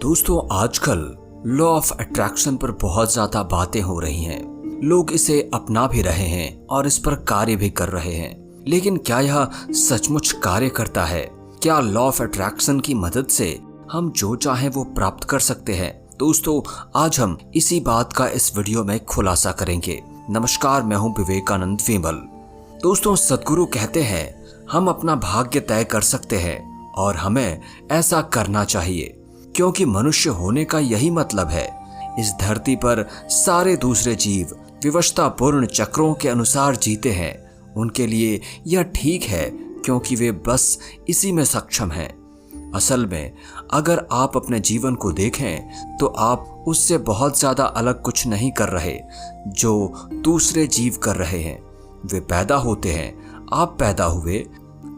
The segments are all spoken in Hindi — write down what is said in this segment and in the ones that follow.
दोस्तों, आजकल लॉ ऑफ अट्रैक्शन पर बहुत ज्यादा बातें हो रही हैं। लोग इसे अपना भी रहे हैं और इस पर कार्य भी कर रहे हैं, लेकिन क्या यह सचमुच कार्य करता है? क्या लॉ ऑफ अट्रैक्शन की मदद से हम जो चाहें वो प्राप्त कर सकते हैं? दोस्तों, आज हम इसी बात का इस वीडियो में खुलासा करेंगे। नमस्कार, मैं हूं विवेकानंद विमल। दोस्तों, सद्गुरु कहते हैं हम अपना भाग्य तय कर सकते हैं और हमें ऐसा करना चाहिए, क्योंकि मनुष्य होने का यही मतलब है। इस धरती पर सारे दूसरे जीव विवशतापूर्ण चक्रों के अनुसार जीते हैं। उनके लिए यह ठीक है, क्योंकि वे बस इसी में सक्षम हैं। असल में अगर आप अपने जीवन को देखें तो आप उससे बहुत ज्यादा अलग कुछ नहीं कर रहे जो दूसरे जीव कर रहे हैं। वे पैदा होते हैं, आप पैदा हुए,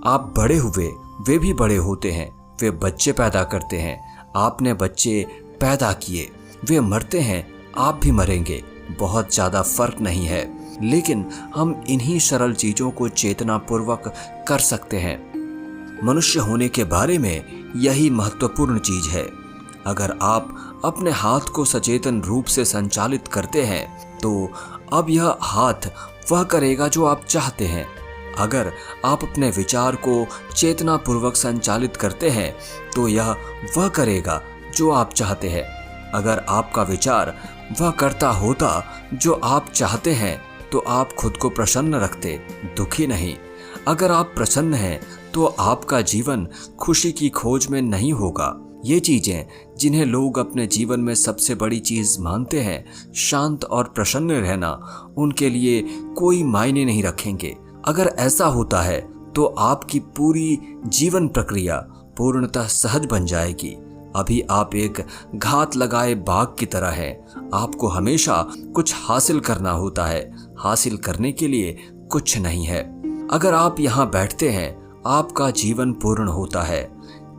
आप बड़े हुए, वे भी बड़े होते हैं। वे बच्चे पैदा करते हैं, आपने बच्चे पैदा किए। वे मरते हैं, आप भी मरेंगे। बहुत ज्यादा फर्क नहीं है, लेकिन हम इन्हीं सरल चीजों को चेतनापूर्वक कर सकते हैं। मनुष्य होने के बारे में यही महत्वपूर्ण चीज है। अगर आप अपने हाथ को सचेतन रूप से संचालित करते हैं तो अब यह हाथ वह करेगा जो आप चाहते हैं। अगर आप अपने विचार को चेतनापूर्वक संचालित करते हैं तो यह वह करेगा जो आप चाहते हैं। अगर आपका विचार वह करता होता जो आप चाहते हैं तो आप खुद को प्रसन्न रखते, दुखी नहीं। अगर आप प्रसन्न हैं तो आपका जीवन खुशी की खोज में नहीं होगा। ये चीजें जिन्हें लोग अपने जीवन में सबसे बड़ी चीज मानते हैं, शांत और प्रसन्न रहना, उनके लिए कोई मायने नहीं रखेंगे। अगर ऐसा होता है तो आपकी पूरी जीवन प्रक्रिया पूर्णतः सहज बन जाएगी। अभी आप एक घात लगाए बाग की तरह हैं। आपको हमेशा कुछ हासिल करना होता है, हासिल करने के लिए कुछ नहीं है। अगर आप यहाँ बैठते हैं, आपका जीवन पूर्ण होता है।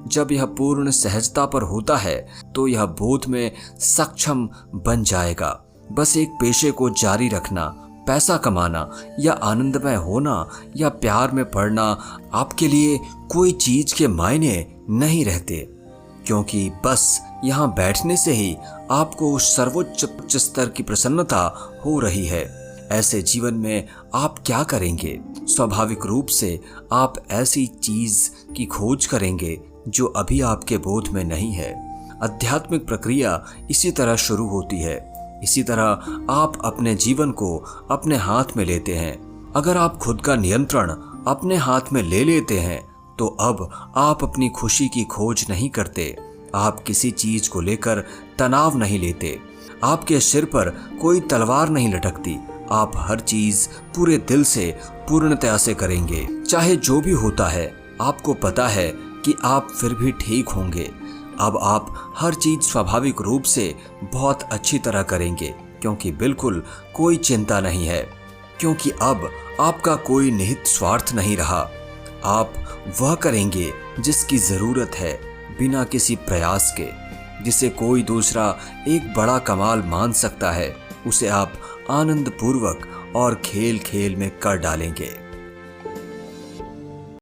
जब यह पूर्ण सहजता पर होता है तो यह बोध में सक्षम बन जाएगा। बस एक पेशे को जारी रखना, पैसा कमाना या आनंदमय होना या प्यार में पड़ना आपके लिए कोई चीज के मायने नहीं रहते, क्योंकि बस यहाँ बैठने से ही आपको सर्वोच्च स्तर की प्रसन्नता हो रही है। ऐसे जीवन में आप क्या करेंगे? स्वाभाविक रूप से आप ऐसी चीज की खोज करेंगे जो अभी आपके बोध में नहीं है। आध्यात्मिक प्रक्रिया इसी तरह शुरू होती है। इसी तरह आप अपने जीवन को अपने हाथ में लेते हैं। अगर आप खुद का नियंत्रण अपने हाथ में ले लेते हैं तो अब आप अपनी खुशी की खोज नहीं करते। आप किसी चीज को लेकर तनाव नहीं लेते। आपके सिर पर कोई तलवार नहीं लटकती। आप हर चीज पूरे दिल से पूर्णतया से करेंगे, चाहे जो भी होता है। आपको पता है कि आप फिर भी ठीक होंगे। अब आप हर चीज स्वाभाविक रूप से बहुत अच्छी तरह करेंगे, क्योंकि बिल्कुल कोई चिंता नहीं है, क्योंकि अब आपका कोई निहित स्वार्थ नहीं रहा। आप वह करेंगे जिसकी जरूरत है, बिना किसी प्रयास के। जिसे कोई दूसरा एक बड़ा कमाल मान सकता है, उसे आप आनंद पूर्वक और खेल खेल में कर डालेंगे।